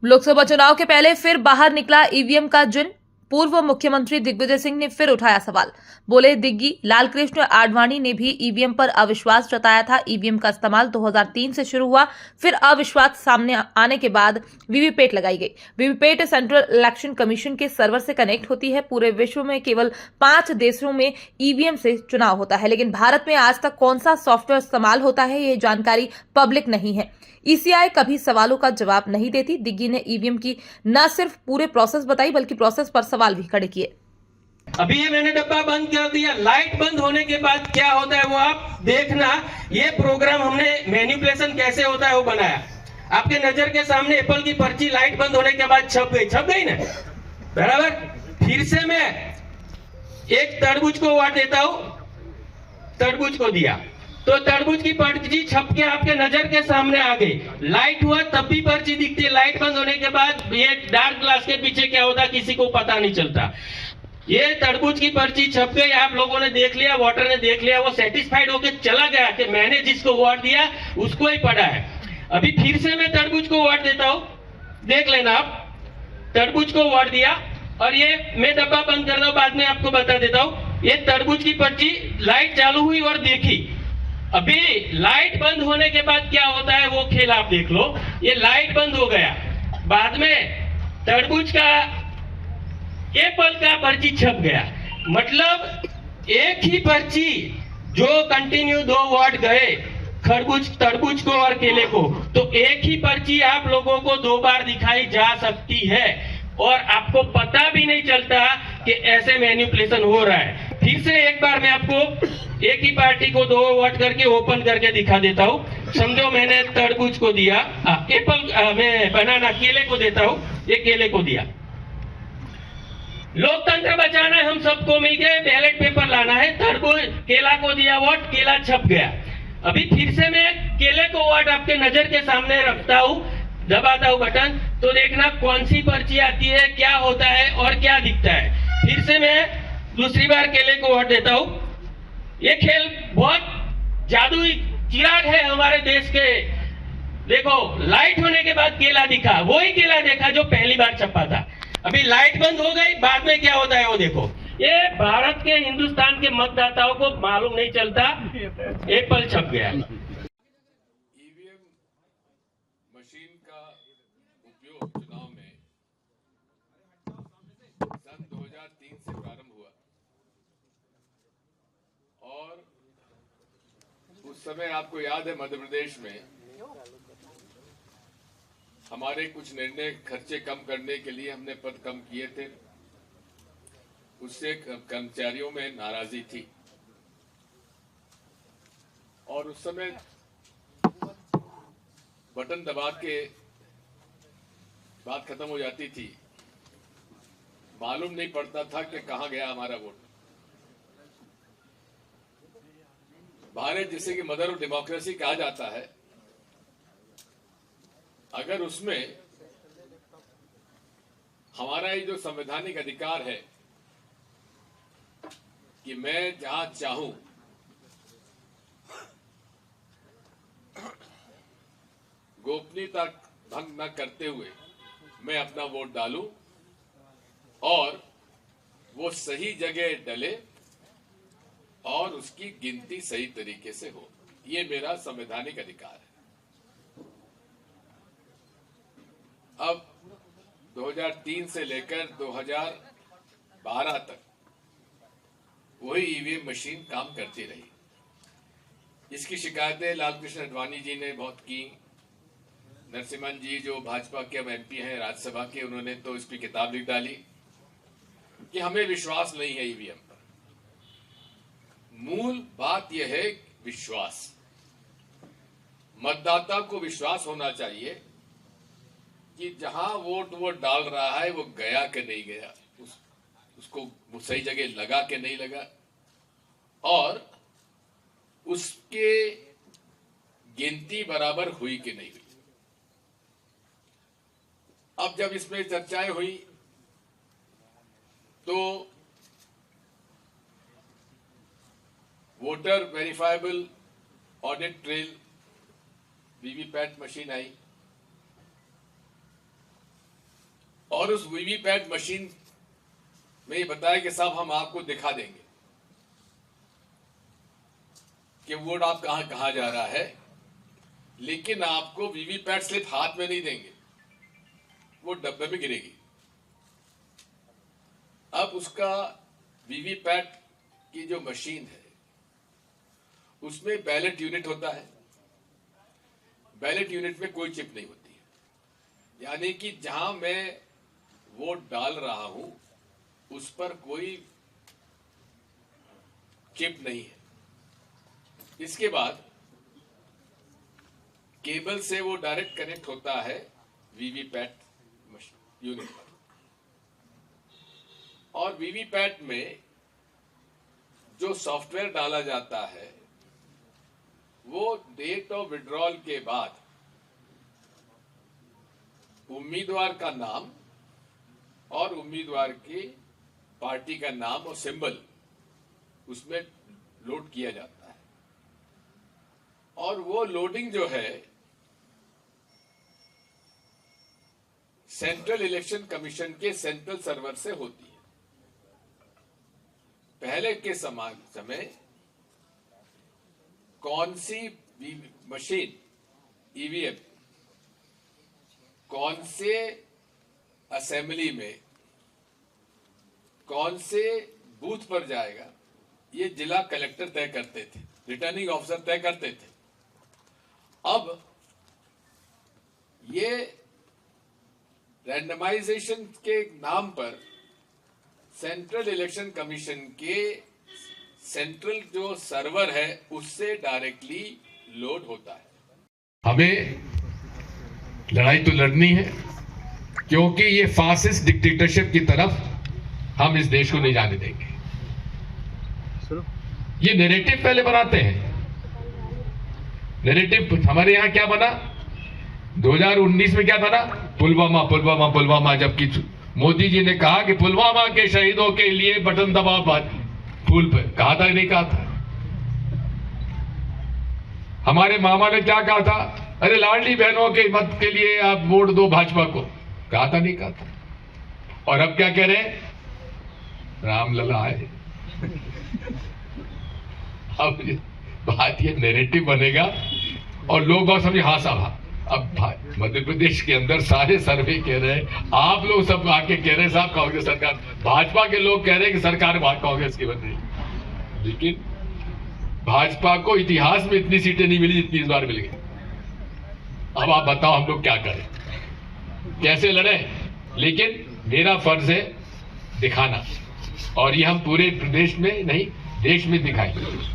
लोकसभा चुनाव के पहले फिर बाहर निकला ईवीएम का जिन। पूर्व मुख्यमंत्री दिग्विजय सिंह ने फिर उठाया सवाल। बोले दिग्गी लालकृष्ण आडवाणी ने भी ईवीएम पर अविश्वास जताया था। ईवीएम का इस्तेमाल 2003 से शुरू हुआ, फिर अविश्वास सामने आने के बाद वीवीपैट लगाई गई। वीवीपैट सेंट्रल इलेक्शन कमीशन के सर्वर से कनेक्ट होती है। पूरे विश्व में केवल 5 देशों में ईवीएम से चुनाव होता है, लेकिन भारत में आज तक कौन सा सॉफ्टवेयर इस्तेमाल होता है, ये जानकारी पब्लिक नहीं है। ईसीआई कभी सवालों का जवाब नहीं देती। दिग्गी ने ईवीएम की न सिर्फ पूरे प्रोसेस बताई, बल्कि प्रोसेस पर सवाल भी खड़े किए। अभी ये मैंने डब्बा बंद कर दिया, लाइट बंद होने के बाद क्या होता है वो आप देखना। ये प्रोग्राम हमने मैनिपुलेशन कैसे होता है वो बनाया। आपके नजर के सामने एप्पल की पर्ची लाइट बंद होने के बाद छप गई ना, बराबर। फिर से मैं एक तरबूज को वाट देता हूं, तरबूज को दिया तो तरबूज की पर्ची छप के आपके नजर के सामने आ गई। लाइट हुआ तब भी पर्ची दिखती है। लाइट बंद होने के बाद ये डार्क ग्लास के पीछे क्या होता किसी को पता नहीं चलता। ये तरबूज की पर्ची छप गई, आप लोगों ने देख लिया, वोटर ने देख लिया, वो सेटिस्फाइड होकर चला गया कि मैंने जिसको वोट दिया उसको ही पड़ा है। अभी फिर से मैं तरबूज को वोट देता हूं, देख लेना आप। तरबूज को वोट दिया और ये मैं डब्बा बंद कर रहा हूं, बाद में आपको बता देता हूं। ये तरबूज की पर्ची लाइट चालू हुई और देखी। अभी लाइट बंद होने के बाद क्या होता है वो खेल आप देख लो। ये लाइट बंद हो गया, बाद में तरबूज का एप्पल का पर्ची छप गया। मतलब एक ही पर्ची जो कंटिन्यू 2 वोट गए, खरबूज तरबूज को और केले को, तो एक ही पर्ची आप लोगों को 2 बार दिखाई जा सकती है और आपको पता भी नहीं चलता कि ऐसे मैनिपुलेशन हो रहा है। फिर से एक बार मैं आपको एक ही पार्टी को 2 वोट करके ओपन करके दिखा देता हूं। समझो मैंने तरबूज को दिया, एप्पल मैं बनाना केले को देता हूं, ये केले को दिया। लोकतंत्र बचाना है, हम सबको मिलकर बैलेट पेपर लाना है। तरबूज केला को दिया वोट, केला छप गया। अभी फिर से मैं केले को वोट आपके नजर के सामने रखता हूं, दबाता हूं बटन, तो देखना कौन सी पर्ची आती है, क्या होता है और क्या दिखता है। फिर से मैं दूसरी बार केले को वोट देता हूं। ये खेल बहुत जादुई चिराग है हमारे देश के। देखो लाइट होने के बाद केला दिखा, वही केला देखा जो पहली बार छपा था। अभी लाइट बंद हो गई, बाद में क्या होता है वो देखो। ये भारत के हिंदुस्तान के मतदाताओं को मालूम नहीं चलता, एप्पल छप गया। ईवीएम मशीन का उपयोग चुनाव में सन 2003 से प्रारंभ हुआ और उस समय आपको याद है मध्य प्रदेश में हमारे कुछ निर्णय खर्चे कम करने के लिए हमने पद कम किए थे। उससे कर्मचारियों में नाराजगी थी और उस समय बटन दबा के बात खत्म हो जाती थी, मालूम नहीं पड़ता था कि कहां गया हमारा वोट। भारत जिसे कि मदर ऑफ डेमोक्रेसी कहा जाता है, अगर उसमें हमारा ये जो संवैधानिक अधिकार है कि मैं जहां चाहूं गोपनीयता भंग न करते हुए मैं अपना वोट डालूं और वो सही जगह डले और उसकी गिनती सही तरीके से हो, ये मेरा संवैधानिक अधिकार है। अब 2003 से लेकर 2012 तक वही ईवीएम मशीन काम करती रही। इसकी शिकायतें लालकृष्ण आडवाणी जी ने बहुत की। नरसिम्हन जी जो भाजपा के एमपी हैं राज्यसभा के, उन्होंने तो इसकी किताब लिख डाली कि हमें विश्वास नहीं है ईवीएम पर। मूल बात यह है विश्वास। मतदाता को विश्वास होना चाहिए कि जहां वोट वो डाल रहा है वो गया कि नहीं गया, उसको सही जगह लगा कि नहीं लगा और उसके गिनती बराबर हुई कि नहीं हुई। अब जब इसमें चर्चाएं हुई तो voter verifiable audit trail VVPAT machine आई। और उस वीवीपैट मशीन में ये बताया कि साहब हम आपको दिखा देंगे कि वोट आप कहां जा रहा है, लेकिन आपको वीवीपैट स्लिप हाथ में नहीं देंगे, वो डब्बे में गिरेगी। अब उसका वीवीपैट की जो मशीन है उसमें बैलेट यूनिट होता है। बैलेट यूनिट में कोई चिप नहीं होती है, यानी कि जहां मैं वोट डाल रहा हूं उस पर कोई चिप नहीं है। इसके बाद केबल से वो डायरेक्ट कनेक्ट होता है वीवीपैट यूनिट पर, और वीवीपैट में जो सॉफ्टवेयर डाला जाता है वो डेट ऑफ विड्रॉल के बाद उम्मीदवार का नाम और उम्मीदवार की पार्टी का नाम और सिंबल उसमें लोड किया जाता है, और वो लोडिंग जो है सेंट्रल इलेक्शन कमीशन के सेंट्रल सर्वर से होती है। पहले के समय कौन सी मशीन ईवीएम कौन से असेंबली में कौन से बूथ पर जाएगा ये जिला कलेक्टर तय करते थे, रिटर्निंग ऑफिसर तय करते थे। अब ये रैंडमाइजेशन के नाम पर सेंट्रल इलेक्शन कमीशन के सेंट्रल जो सर्वर है उससे डायरेक्टली लोड होता है। हमें लड़ाई तो लड़नी है, क्योंकि ये फासिस्ट डिक्टेटरशिप की तरफ हम इस देश को नहीं जाने देंगे। ये नैरेटिव पहले बनाते हैं। नैरेटिव हमारे यहां क्या बना, 2019 में क्या बना, पुलवामा पुलवामा पुलवामा, जबकि मोदी जी ने कहा कि पुलवामा के शहीदों के लिए बटन दबाओ फूल पे, कहा था नहीं कहा था। हमारे मामा ने क्या कहा था, अरे लाडली बहनों के मत के लिए आप वोट दो भाजपा को, कहा था नहीं कहा था। और अब क्या कह रहे हैं, रामलला आए। अब बात ये नैरेटिव बनेगा और लोग बात समझे हाँ साहब। अब मध्य प्रदेश के अंदर सारे सर्वे कह रहे हैं, आप लोग सब आके कह रहे हैं साहब कांग्रेस सरकार, भाजपा के लोग कह रहे हैं कि सरकार कांग्रेस की बन रही, लेकिन भाजपा को इतिहास में इतनी सीटें नहीं मिली जितनी इस बार मिल गई। अब आप बताओ हम लोग क्या करें, कैसे लड़े। लेकिन मेरा फर्ज है दिखाना, और ये हम पूरे प्रदेश में नहीं देश में दिखाएंगे।